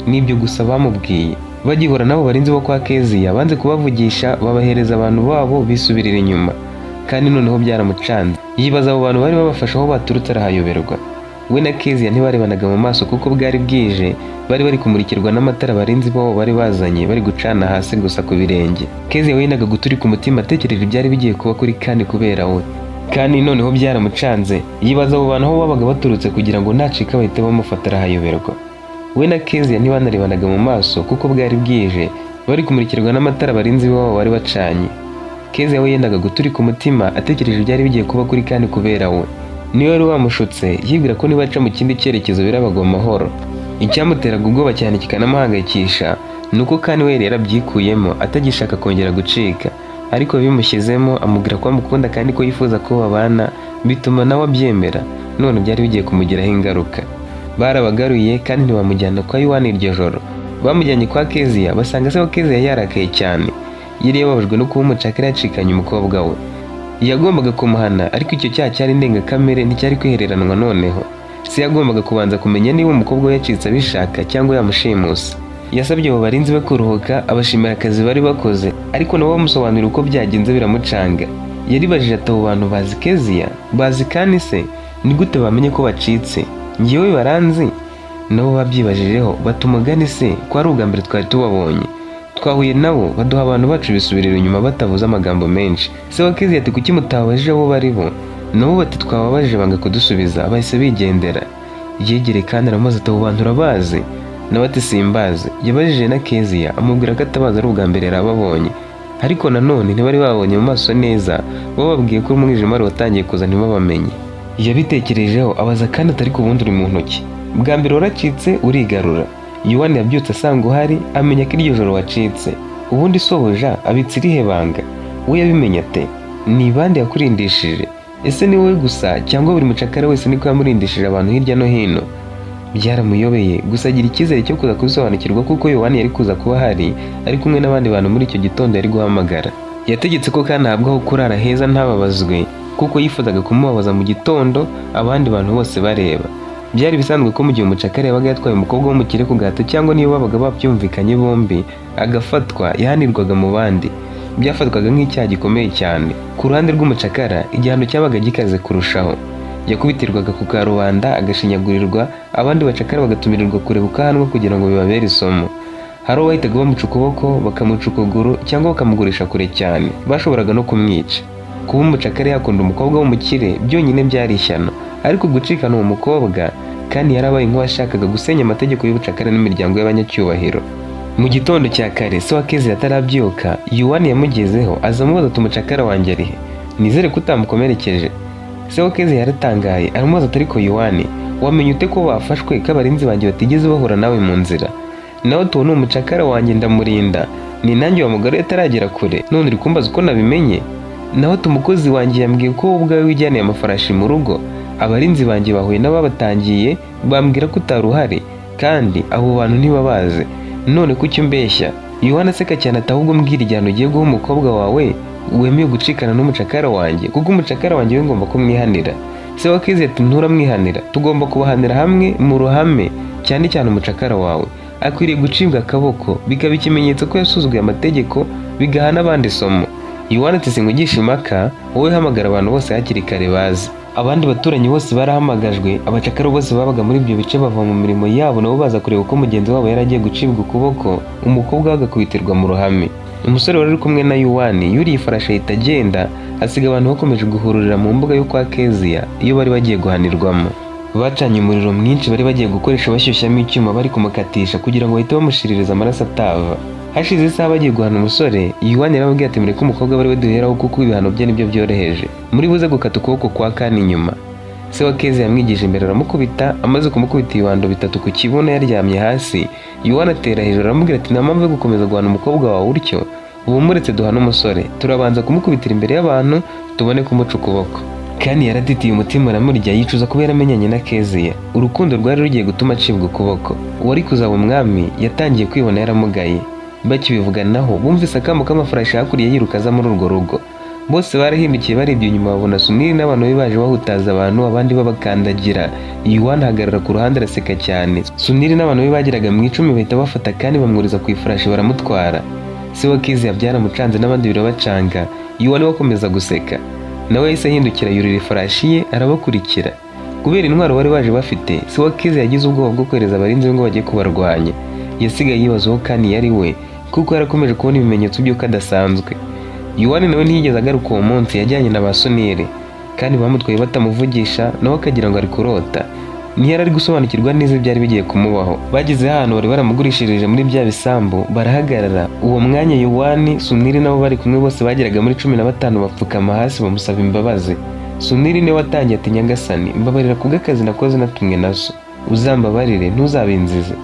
Nibyo gusa bamubwiye. Bagihura nabo barinzi bo kwa Keziya banze kubavugisha babahereza abantu babo bisubirira inyuma. Kandi noneho byaramucanze. Yibaza abo bantu bari babafashe aho baturutse arahayoberwa. We na Keziya ntibarebanaga mu maso kuko bwari bwije, bari kumurikirwa n'amatara barinzi bo bari bazanye bari gucana hasi gusa ku birenge. Keziya wendaga guturika umutima atekereje ibyari bigiye kuba kuri kandi kubera we. Kandi noneho byaramucanze. Yibaza abo bantu aho babaga baturutse kugira ngo nacika bahite bamufata arahayoberwa. We na Keziya ntibanarebanaga mu maso kuko bwari bwije, bari kumurikirwa n'amatara barinzi bo bari bacanye. Keziya we yendaga guturika umutima atekereje ibyari bigiye kuba kuri kandi kubera we. Niyo wari wamushutse yibwira ko niba aca mu kindi cyerekezo birabagwa amahoro. Icyamuteraga ubwoba cyane kikanamuhangayikisha nuko kandi we yarabyikuyemo atagishaka kongera gucika, ariko bimushyizemo amubwira ko amukunda kandi ko yifuza ko babana, bituma nawe abyemera. None byari bigiye kumugiraho ingaruka. Barabagaruye kandi ntibamujyana kwa Yohani iryo joro. Bamujyanye kwa Keziya basanga se ko Keziya yarakaye cyane. Yari yababajwe no kuba umucakara yacikanye umukobwa we. Yagombaga kumuhana ariko icyo cyaha cyari ndengakamere nticyari kwihereranwa noneho. se yagombaga kubanza kumenya niba umukobwa we yacitse abishaka cyangwa yamushimusa. Yasabye abo barinzi be kuruhuka, abashimira akazi bari bakoze, ariko nabo bamusobanurira uko byagenze biramucanga. Yaribajije ati abo bantu bazi Kezia? Bazi Kani se? Ni gute bamenye ko bacitse? Njyewe baranzi? Nabo babyibajijeho bati umugani se ko ari ubwa mbere twari tubabonye. Twahuye nabo baduha abantu bacu bisubirira inyuma batavuze amagambo menshi. Se wa Kezia ati kuki mutabajije abo bari bo? Nabo bati twababajije banga kudusubiza, bahise bigendera. Yegereye Kani aramaze ati abo bantu urabazi? Nawe ati simbazi. Yabajije na Kezia amubwira ko atabaza ari ubwa mbere yarababonye, ariko nanone ntibari babonye mu maso neza, bababwiye ko umwijima wari watangiye kuza ntibabamenye. Yabitekerejeho abaza kandi atari ku bundi uri mu ntoki. Bwa mbere waracitse urigarura. Yohani yabyutse asanga uhari, amenya ko iryo joro wacitse. Ubundi sohoja abitse irihe banga? We yabimenye ate? Ni bande yakurindishije? Ese ni wowe gusa cyangwa buri mucakara wese niko yamurindishije abantu hirya no hino? Byaramuyobeye, gusa agira icyizere cyo kuza kubisobanukirwa kuko Yohani yari kuza kuba ahari ari kumwe n'abandi bantu muri icyo gitondo yari guhamagara. Yategetse ko Kani ahabwaho kurara heza ntababazwe kuko yifuzaga kumubabaza mu gitondo abandi bantu bose bareba. Byari bisanzwe ko mu gihe umucakara yabaga yatwaye umukobwa w'umukire ku gahato cyangwa niyo babaga babyumvikanye bombi agafatwa, yahanirwaga mu bandi. Byafatwaga nk'icyaha gikomeye cyane. Ku ruhande rw'umucakara igihano cyabaga gikaze kurushaho. Yakubitirwaga ku karubanda agashinyagurirwa, abandi bacakara bagatumirirwa kureba uko ahanwa kugira ngo bibabere isomo. Hari uwo bahitaga bamuca ukuboko, bakamuca ukuguru cyangwa bakamugurisha kure cyane, bashoboraga no kumwica. Kuba umucakara yakunda umukobwa w'umukire byonyine byari ishyano, ariko gucikana uwo mukobwa kandi yarabaye nk'uwashakaga gusenya amategeko y'ubucakara n'imiryango y'abanyacyubahiro. Mu gitondo cya kare se wa Kezia atarabyuka, Yohani yamugezeho aza amubaza ati umucakara wanjye ari he? Nizere ko utamukomerekeje. Se wa Kezia yaratangaye aramubaza ati ariko Yohani, wamenye ute ko bafashwe ko abarinzi banjye batigeze bahura nawe mu nzira? Nawe tubona umucakara wanjye ndamurinda, ni nanjye wa mugore ataragera kure, none uri kumbaza uko nabimenye? Nawe umukozi wanjye yambwiye ko wowe ubwawe wijyaniye amafarashi mu rugo, abarinzi banjye bahuye n'ababatangiye bambwira ko utari uhari kandi abo bantu ntibabaze, none kuki umbeshya? Yohani aseka cyane ati ahubwo mbwira igihano ugiye guha umukobwa wawe wemeye gucikana n'umucakara wanjye, kuko umucakara wanjye we ngomba kumwihanira. Se wa Kezia ati nturamwihanira, tugomba kubahanira hamwe mu ruhame, cyane cyane umucakara wawe akwiriye gucibwa akaboko, bikaba ikimenyetso ko yasuzuguye amategeko, bigaha n'abandi isomo. Yohani ati sinkugisha impaka, wowe hamagara abantu bose hakiri kare bazi. Abandi baturanyi bose barahamagajwe, abacakara bose babaga muri ibyo bice bava mu mirimo yabo nabo baza kureba uko mugenzi wabo yaragiye gucibwa ukuboko, umukobwa we agakubitirwa mu ruhame. Umusore wari uri kumwe na Yohani yuriye ifarashi ahita agenda, asiga abantu bakomeje guhururira mu mbuga yo kwa Kezia iyo bari bagiye guhanirwamo. Bacanye umuriro mwinshi bari bagiye gukoresha bashyushyamo icyuma bari kumukatisha kugira ngo bahite bamushiririza amaraso atava. Hashize isaha bagiye guhana umusore, Yohani yarababwiye ati mureke umukobwa bari we duheraho kuko ibihano bye nibyo byoroheje, muri buze gukata ukuboko kwa Kani inyuma. Se wa Kezia yamwigije imbere aramukubita, amaze kumukubita ibibando bitatu ku kibuno yaryamye hasi. Yohani atera hejuru aramubwira ati nta mpamvu yo gukomeza guhana umukobwa wawe utyo, ubu muretse duhana umusore, turabanza kumukubitira imbere y'abantu tubone kumuca ukuboko. Kani yaraditiye umutima aramurya yicuza kuba yaramenyanye na Kezia. Urukundo rwari rugiye gutuma acibwa ukuboko. Uwari kuzaba umwami yatangiye kwibona yaramugaye. Bakibivuganaho bumvise akamo k'amafarashi hakuriye yiruka aza muri urwo rugo. Bose barahindukiye barebye inyuma babona Suniri n'abantu be baje bahutaza abantu, abandi babakandagira. Yohani ahagarara ku ruhande araseka cyane. Suniri n'abantu be bageraga mu icumi bahita bafata kandi bamwuriza ku ifarashi baramutwara. Se wa Kezia byaramucanze n'abandi birabacanga. Yohani wakomeza guseka. Nawe yahise ahindukira yurira ifarashi ye arabakurikira. Kubera intwaro bari baje bafite, se wa Kezia yagize ubwoba bwo kohereza abarinzi be ngo bajye kubarwanya. Yasigaye yibaza uwo Kani yari we kuko yarakomeje kubona ibimenyetso by'uko adasanzwe. Yohani nawe ntiyigeze agaruka uwo munsi, yajyanye na ba Suniri kandi bamutwaye batamuvugisha, nawe akagira ngo ari kurota. Ntiyari ari gusobanukirwa neza ibyari bigiye kumubaho. Bageze ahantu bari baramugurishirije muri bya bisambu barahagarara. Uwo mwanya Yohani, Suniri nabo bari kumwe bose bageraga muri 15 bapfukama hasi bamusaba imbabazi. Suniri niwe watangiye ati nyagasani mbabarira kubw'akazi nakoze natumwe naso, uzambabarire ntuzabinzize,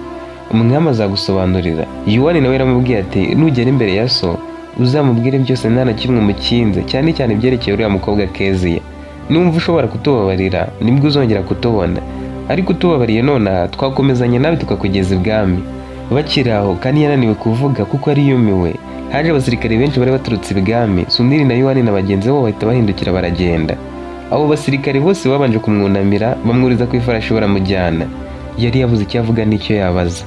umwami azagusobanurira. Yohani nawe yaramubwiye ati nugera imbere ya so uzamubwire byose nta na kimwe mukinze, cyane cyane ibyerekeye uriya mukobwa Kezia. Numva ushobora kutubabarira nibwo uzongera kutubona, ariko utubabariye nonaha twakomezanya nawe tukakugeza ibwami. Bakiri aho Kani yananiwe kuvuga kuko ari yumiwe. Haje abasirikare benshi bari baturutse ibwami. Suniri na Yohani na bagenzi bo bahita bahindukira baragenda. Abo basirikare bose babanje kumwunamira bamwuriza ku ifarashi baramujyana. Yari yabuze icyo avuga n'icyo yabaza.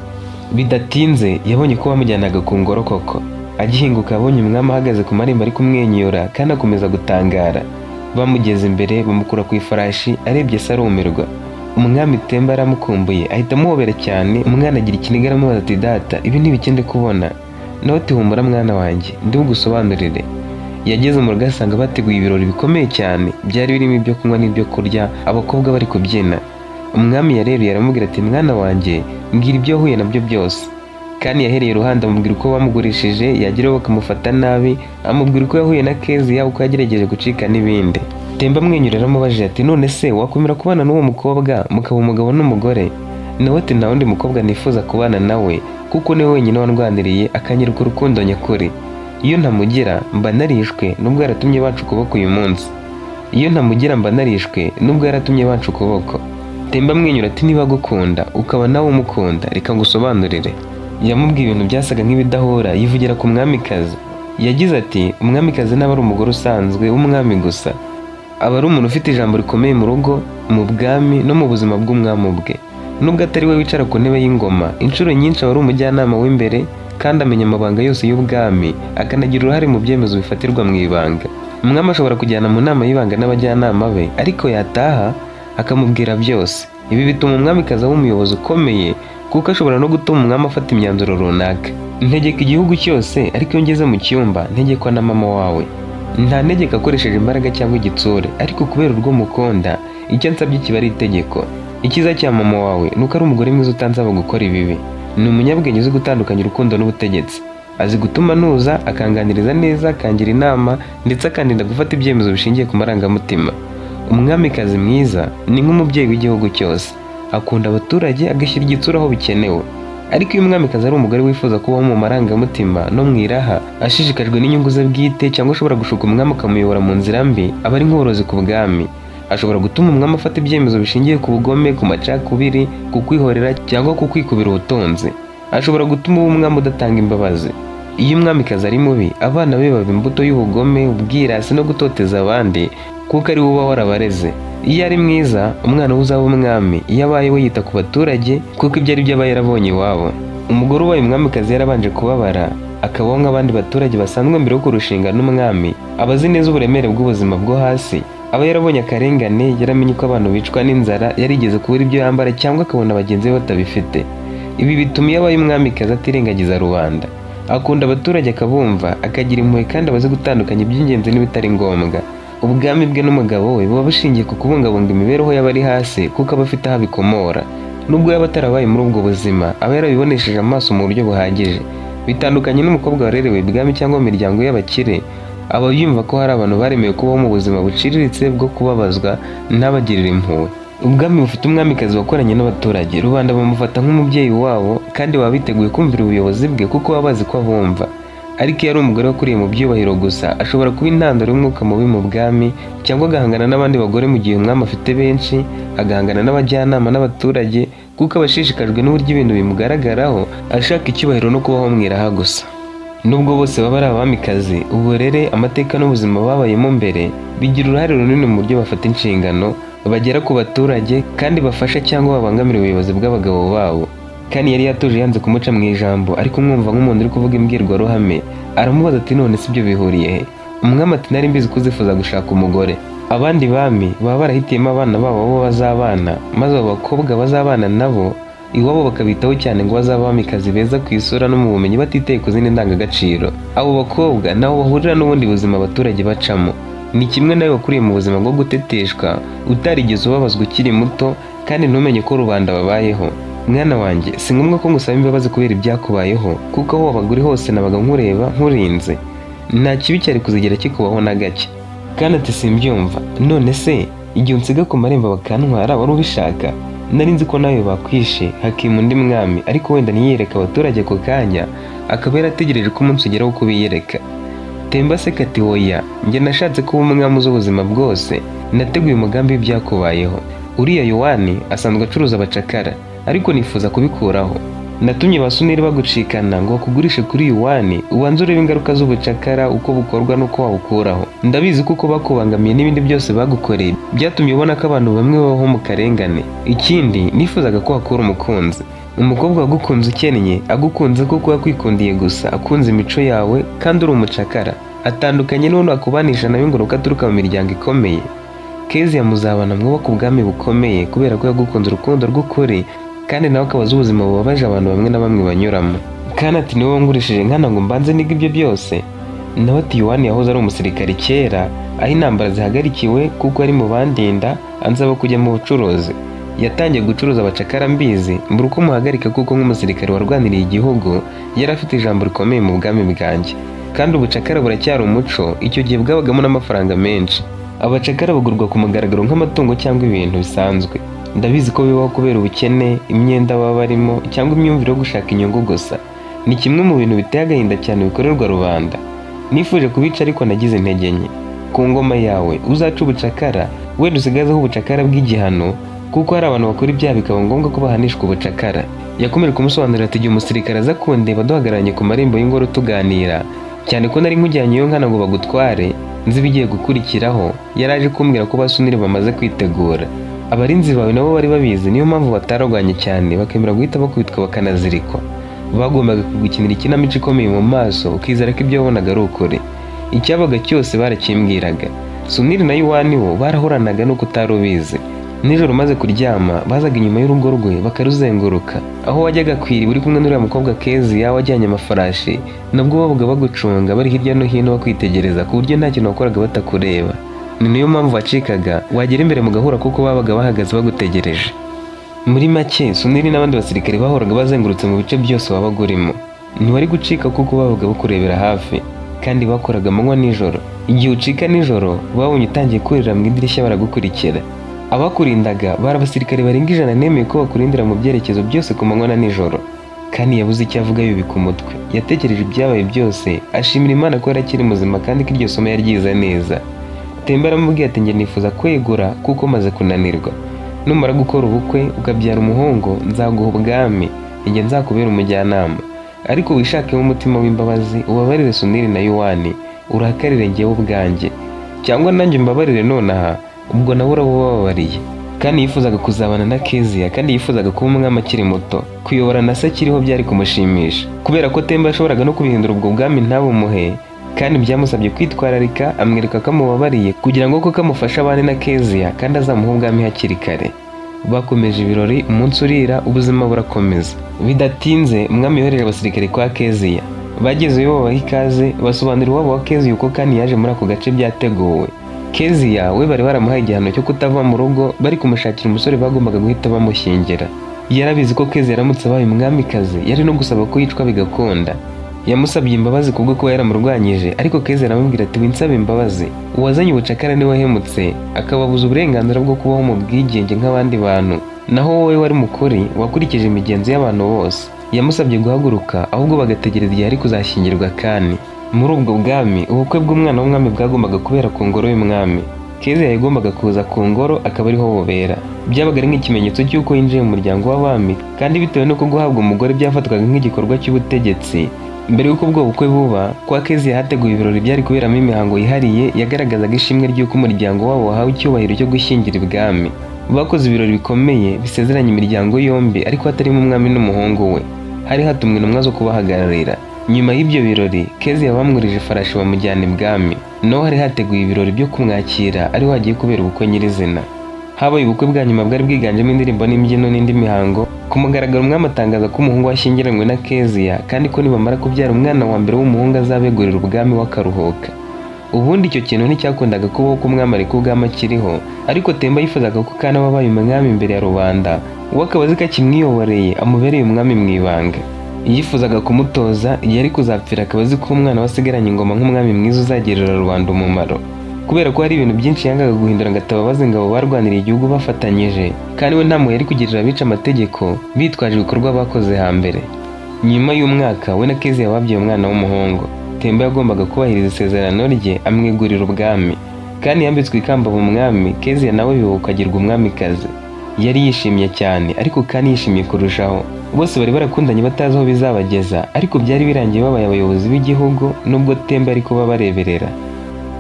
Bidatinze yabonye ko bamujyanaga ku ngoro koko. Agihinguka abonye umwami ahagaze ku marembo ari kumwenyura kandi akomeza gutangara. Bamugeze imbere bamukura ku ifarashi, arebye se arumirwa. Umwami Temba aramukumbuye ahita amuhobera cyane. Umwana agira ikiniga aramubaza ati data ibi ntibikende kubona. Nawe ati humura mwana wanjye ndi bugusobanurire. Yageze mu rugo asanga bateguye ibirori bikomeye cyane, byari birimo ibyo kunywa n'ibyo kurya, abakobwa bari kubyina. Umwami yarebye aramubwira ati mwana wanjye mbwira ibyo wahuye nabyo byose. Kandi yahereye iruhande amubwira uko bamugurishije, yageraho bakamufata nabi, amubwira uko yahuye na Kezia, uko yagerageje gucika n'ibindi. Temba amwenyura aramubajije ati none se wakwemera kubana n'uwo mukobwa mukaba umugabo n'umugore? Nawe ati nta wundi mukobwa nifuza kubana nawe kuko niwe wenyine wandwaniriye akanyereka urukundo nyakuri. Iyo ntamugira mba narishwe nubwo yaratumye bacu ukuboko uyu munsi. Iyo ntamugira mba narishwe nubwo yaratumye bacu ukuboko. Temba amwenyura ati niba agukunda ukaba nawe umukunda reka ngusobanurire. Yamubwiye ibintu byasaga nk'ibidahura yivugira ku mwamikazi. Yagize ati umwamikazi naba ari umugore usanzwe w'umwami gusa, aba ari umuntu ufite ijambo rikomeye mu rugo, mu bwami no mu buzima bw'umwami ubwe. Nubwo atari we wicara ku ntebe y'ingoma, inshuro nyinshi aba ari umujyanama w'imbere kandi amenya amabanga yose y'ubwami, akanagira uruhare mu byemezo bifatirwa mu ibanga. Umwami ashobora kujyana mu nama y'ibanga n'abajyanama be, ariko yataha akamubwira byose. Ibi bituma umwamikazi aba umuyobozi ukomeye kuko ashobora no gutuma umwami afata imyanzuro runaka. Ntegeka igihugu cyose ariko iyo ngeze mu cyumba ntegekwa na mama wawe. Nta ntegeka akoresheje imbaraga cyangwa igitsure, ariko kubera urwo mukunda icyo nsabye kiba ari itegeko. Icyiza cya mama wawe nuko ari umugore mwiza utansaba gukora ibibi. Ni umunyabwenge uzi gutandukanya urukundo n'ubutegetsi. Azi gutuma ntuza, akanganiriza neza, akangira inama ndetse akandinda gufata ibyemezo bishingiye ku marangamutima. Umwamikazi mwiza ni nk'umubyeyi w'igihugu cyose. Akunda abaturage agashyira igitsura aho bikenewe. Ariko iyo umwamikazi ari umugore wifuza kubaho mu marangamutima no mu iraha, ashishikajwe n'inyungu ze bwite cyangwa ashobora gushuka umwami akamuyobora mu nzira mbi, aba ari nk'uburozi ku bwami. Ashobora gutuma umwami afata ibyemezo bishingiye ku bugome, ku macakubiri, ku kwihorera cyangwa ku kwikubira ubutunzi. Ashobora gutuma uba umwami udatanga imbabazi. Iyo umwamikazi ari mubi, abana be baba imbuto y'ubugome, ubwirasi no gutoteza abandi kuko ari we uba warabareze. Iyo ari mwiza, umwana we uzaba umwami. Iyo abaye we yita ku baturage kuko ibyo ari byo aba yarabonye iwabo. Umugore ubaye umwamikazi yarabanje kubabara, akabaho nk'abandi baturage basanzwe mbere yo kurushinga n'umwami, aba azi neza uburemere bw'ubuzima bwo hasi, aba yarabonye akarengane, yaramenye uko abantu bicwa n'inzara, yarigeze kubura ibyo yambara cyangwa akabona bagenzi be batabifite. Ibi bituma iyo abaye umwamikazi atirengagiza rubanda. Akunda abaturage akabumva, akagira impuhwe kandi aba azi gutandukanya iby'ingenzi n'ibitari ngombwa. Ubwami bwe n'umugabo we buba bushingiye ku kubungabunga imibereho y'abari hasi kuko aba afite aho abikomora. Nubwo yaba atarabaye muri ubwo buzima, aba yarabibonesheje amaso mu buryo buhagije. Bitandukanye n'umukobwa warerewe ibwami cyangwa mu miryango y'abakire, aba yumva ko hari abantu baremewe kubaho mu buzima buciriritse bwo kubabazwa n'abagirira impuhwe. Ubwami bufite umwamikazi wakoranye n'abaturage, rubanda bamufata nk'umubyeyi wabo kandi baba biteguye kumvira ubuyobozi bwe kuko baba bazi ko abumva. Ariko iyo ari umugore wakuriye mu byubahiro gusa, ashobora kuba intandaro y'umwuka mubi mu bwami cyangwa agahangana n'abandi bagore mu gihe umwami afite benshi, agahangana n'abajyanama n'abaturage kuko aba ashishikajwe n'uburyo ibintu bimugaragaraho, ashaka icyubahiro no kubaho mu iraha gusa. Nubwo bose baba ari abamikazi, uburere, amateka n'ubuzima babayemo mbere bigira uruhare runini mu buryo bafata inshingano, bagera ku baturage kandi bafasha cyangwa babangamira ubuyobozi bw'abagabo babo. Kandi yari yatuje yanze kumuca mu ijambo, ariko umwumva nk'umuntu uri kuvuga imbwirwaruhame. Aramubaza ati none si byo bihuriye he? Umwami ati nari mbizi ko uzifuza gushaka umugore. Abandi bami baba barahitiyemo abana babo bo bazabana, maze abo bakobwa bazabana nabo iwabo bakabitaho cyane ngo bazabe abamikazi beza ku isura no mu bumenyi batitaye ku zindi ndangagaciro. Abo bakobwa nabo bahurira n'ubundi buzima abaturage bacamo. Ni kimwe nawe wakuriye mu buzima bwo guteteshwa, utarigeze ubabazwa ukiri muto kandi ntumenye ko rubanda babayeho. Mwana wanjye si ngombwa ko ngusaba imbabazi kubera ibyakubayeho kuko aho wabaga uri hose nabaga nkureba nkurinze. Nta kibi cyari kuzigera kikubaho na gake. Kandi ati simbyumva. None se igihe unsiga ku marembo bakantwara wari ubishaka? Nari nzi ko nawe bakwishe hakima undi mwami, ariko wenda ntiyereka abaturage ako kanya, akaba yarategereje ko umunsi ugeraho ko biyereka. Temba aseka ati oya, njye nashatse kuba umwami uzi ubuzima bwose, nateguye umugambi w'ibyakubayeho. Uriya Yohani asanzwe acuruza abacakara, ariko nifuza kubikuraho. natumye ba Suniri bagucikana ngo bakugurishe kuri Yuwani ubanze urebe ingaruka z'ubucakara uko bukorwa n'uko wawukuraho. Ndabizi kuko bakubangamiye n'ibindi byose bagukoreye byatumye ubona ko abantu bamwe babaho mu karengane. Ikindi nifuzaga ko wakura umukunzi, umukobwa wagukunze ukennye agukunze kuko yakwikundiye gusa akunze imico yawe kandi uri umucakara, atandukanye n'uwo akubanisha nawe ngo nuko aturuka mu miryango ikomeye. Kezia muzabana mwubaka ubwami bukomeye kubera ko yagukunze urukundo rw'ukuri kandi nawe akabaza ubuzima bubabaje abantu bamwe na bamwe banyuramo. Kandi ati niwe wangurishije nkana ngo mbanze niga ibyo byose. Nawe ati Yuwani yahoze ari umusirikare kera aho intambara zihagarikiwe kuko ari mu bandinda ansaba kujya mu bucuruzi. Yatangiye gucuruza abacakara mbizi mbura uko muhagarika kuko nk'umusirikare warwaniriye igihugu yari afite ijambo rikomeye mu bwami bwanjye. Kandi ubucakara buracyari umuco, icyo gihe bwabagamo n'amafaranga menshi. Abacakara bagurwa ku mugaragaro nk'amatungo cyangwa ibintu bisanzwe. Ndabizi ko bibaho kubera ubukene, imyenda baba barimo cyangwa imyumvire yo gushaka inyungu gusa. Ni kimwe mu bintu biteye agahinda cyane bikorerwa rubanda. Nifuje kubica ariko nagize intege nke. Ku ngoma yawe uzaca ubucakara, wenda usigazeho ubucakara bw'igihano kuko hari abantu bakora ibyaha bikaba ngombwa ko bahanishwa ubucakara. Yakomeje kumusobanurira ati igihe umusirikare aza kundeba duhagararanye ku marembo y'ingoro tuganira, cyane ko nari nkujyanye iyo nkana ngo bagutware nzi ibigiye gukurikiraho, yaraje kumbwira ko ba Suniri bamaze kwitegura. Abarinzi bawe nabo bari babizi, niyo mpamvu batararwanye cyane bakemera guhita bakubitwa bakanazirikwa. Bagombaga kugukinira ikinamico ikomeye mu maso ukizera ko ibyo wabonaga ari ukuri. Icyabaga cyose barakimbwiraga. Suniri na Yuwani bo barahoranaga nuko utari ubizi. Nijoro maze kuryama bazaga inyuma y'urugo rwe bakaruzenguruka. Aho wajyaga kwira uri kumwe n'uriya mukobwa Kezia wajyanye amafarashi, nabwo babaga bagucunga bari hirya no hino bakwitegereza ku buryo nta kintu wakoraga batakureba. Ni niyo mpamvu wacikaga wagera imbere mu gahura kuko babaga bahagaze bagutegereje. Muri make Suniri n'abandi basirikare bahoraga bazengurutse mu bice byose wabaga urimo. Ntiwari gucika kuko babaga bakurebera hafi kandi bakoraga amanywa nijoro. Igihe ucika nijoro babonye utangiye kurira mu idirishya baragukurikira. Abakurindaga bari abasirikare barenga 100 nemeye ko bakurindira mu byerekezo byose ku manywa na nijoro. Kandi yabuze icyo avuga yubika umutwe. Yatekereje ibyabaye byose ashimira Imana ko yarakiri muzima kandi ko iryo somo yaryize neza. Temba aramubwiye ati njye nifuza kwegura kuko maze kunanirwa. Numara gukora ubukwe ukabyara umuhungu nzaguha ubwami, njye nzakubera umujyanama. Ariko wishakemo umutima w'imbabazi ubabarire Suniri na Yuwani, urakarire njyewe ubwanjye. Cyangwa nanjye mbabarire nonaha ubwo nawe urabubabariye. Kandi yifuzaga kuzabana na Kezia kandi yifuzaga kuba umwami akiri muto. Kuyobora na se akiriho byari kumushimisha. Kubera ko Temba yashoboraga no kubihindura ubwo bwami ntabumuhe, kandi byamusabye kwitwararika amwereka ko amubabariye kugira ngo koko amufashe abane na Kezia kandi azamuha ubwami hakiri kare. Bakomeje ibirori, umunsi urira, ubuzima burakomeza. Bidatinze umwami yohereje abasirikare kwa Kezia. Bagezeyo babaha ikaze basobanurira uwabo wa Kezia uko kandi yaje muri ako gace byateguwe. Kezia we bari baramuhaye igihano cyo kutava mu rugo bari kumushakira umusore bagombaga guhita bamushyingira. Yarabizi ko Kezia aramutse abaye umwamikazi yari no gusaba ko yicwa bigakunda. Yamusabye imbabazi kubwo kuba yaramurwanyije, ariko Kezia aramubwira ati winsaba imbabazi, uwazanye ubucakara niwe wahemutse akababuza uburenganzira bwo kubaho mu bwigenge nk'abandi bantu, naho wowe wari mukuri wakurikije imigenzo y'abantu bose. Yamusabye guhaguruka ahubwo bagategereza igihe ari kuzashyingirwa. Kandi muri ubwo bwami ubukwe bw'umwana w'umwami bwagombaga kubera ku ngoro y'umwami. Kezia yagombaga kuza ku ngoro akaba ariho bubera. Byabaga ari nk'ikimenyetso cy'uko yinjiye mu muryango w'abami, kandi bitewe no guhabwa umugore byafatwaga nk'igikorwa cy'ubutegetsi. Mbere y'uko ubwo bukwe buba, kwa Kezia hateguye ibirori byari kuberamo imihango yihariye yagaragazaga ishimwe ry'uko umuryango wabo wahawe icyubahiro cyo gushyingira ibwami. Bakoze ibirori bikomeye bisezeranya imiryango yombi, ariko hatarimo umwami n'umuhungu we. Hari hatumwe intumwa zo kubahagararira. Nyuma y'ibyo birori, Kezia bamwurije ifarashi bamujyana ibwami. Naho hari hateguye ibirori byo kumwakira ariho hagiye kubera ubukwe nyirizina. Habaye ubukwe bwa nyuma bwari bwiganjemo indirimbo n'imbyino n'indi mihango. Ku mugaragaro umwami atangaza ko umuhungu washyingiranywe na Kezia kandi ko nibamara kubyara umwana wa mbere w'umuhungu azabegurira ubwami w'akaruhuka. Ubundi icyo kintu nticyakundaga kubaho ko umwami ariko ubwami akiriho, ariko Temba yifuzaga ko kana wabaye umwami imbere ya rubanda, uwo akaba azi ko akimwiyoboreye amubereye umwami mu ibanga. Yifuzaga kumutoza igihe ari kuzapfira akaba azi ko umwana wasigaranye ingoma nk'umwami mwiza uzagirira rubanda umumaro. Kubera ko hari ibintu byinshi yangaga guhindura ngo atababaza ingabo barwaniriye igihugu bafatanyije, kandi we nta mpuhwe yari kugirira abica amategeko bitwaje ibikorwa bakoze hambere. Nyuma y'umwaka we na Kezia babyaye umwana w'umuhungu. Temba yagombaga kubahiriza isezerano rye amwegurira ubwami, kandi yambitswe ikamba mu mwami. Kezia nawe bibuka agirwa umwamikazi. Yari yishimye cyane, ariko kandi yishimiye kurushaho. bose bari barakundanye batazi aho bizabageza, ariko byari birangiye babaye abayobozi b'igihugu nubwo Temba ari kuba bareberera.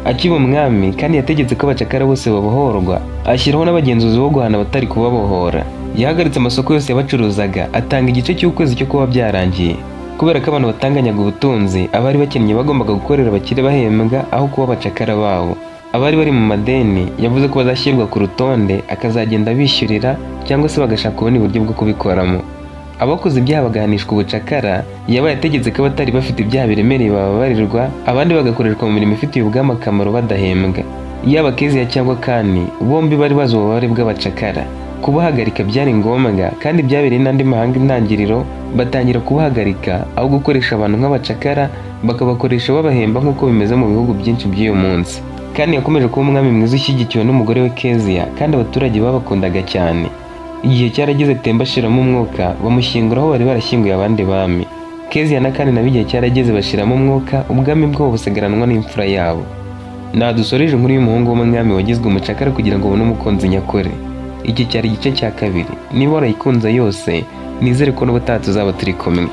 Akiba umwami kandi yategetse ko abacakara bose babohorwa, ashyiraho n'abagenzuzi bo guhana abatari kubabohora. Yahagaritse amasoko yose yabacuruzaga, atanga igice cy'ukwezi cyo kuba byarangiye. Kubera ko abantu batanganyaga ubutunzi, abari bakennye bagombaga gukorera abakire bahembwa aho kuba abacakara babo. Abari bari mu madeni yavuze ko bazashyirwa ku rutonde, akazagenda bishyurira cyangwa se bagashaka ubundi buryo bwo kubikoramo. Abakoze ibyaha bagahanishwa ubucakara, yabaye ategetse ko abatari bafite ibyaha biremereye bababarirwa, abandi bagakoreshwa mu mirimo ifitiye ubwami akamaro badahembwa. Yaba Kezia cyangwa Kani, bombi bari bazi ububabare bw'abacakara. Kubahagarika byari ngombwa kandi byabereye n'andi mahanga intangiriro, batangira kubahagarika aho gukoresha abantu nk'abacakara, bakabakoresha babahemba nk'uko bimeze mu bihugu byinshi by'uyu munsi. Kani yakomeje kuba umwami mwiza ushyigikiwe n'umugore we Kezia, kandi abaturage babakundaga cyane. Igihe cyarageze Temba ashiramo umwuka, bamushyingura aho bari barashyinguye abandi bami. Kezia na Kani nabo igihe cyarageze bashiramo umwuka, ubwami bwabo busigaranwa n'imfura yabo. Dusoreje inkuru y'umuhungu w'umwami wagizwe umucakara kugira ngo abone umukunzi nyakuri. Iki cyari igice cya kabiri. Niba warayikunze yose, nizere ko n'ubutaha tuzaba turi kumwe.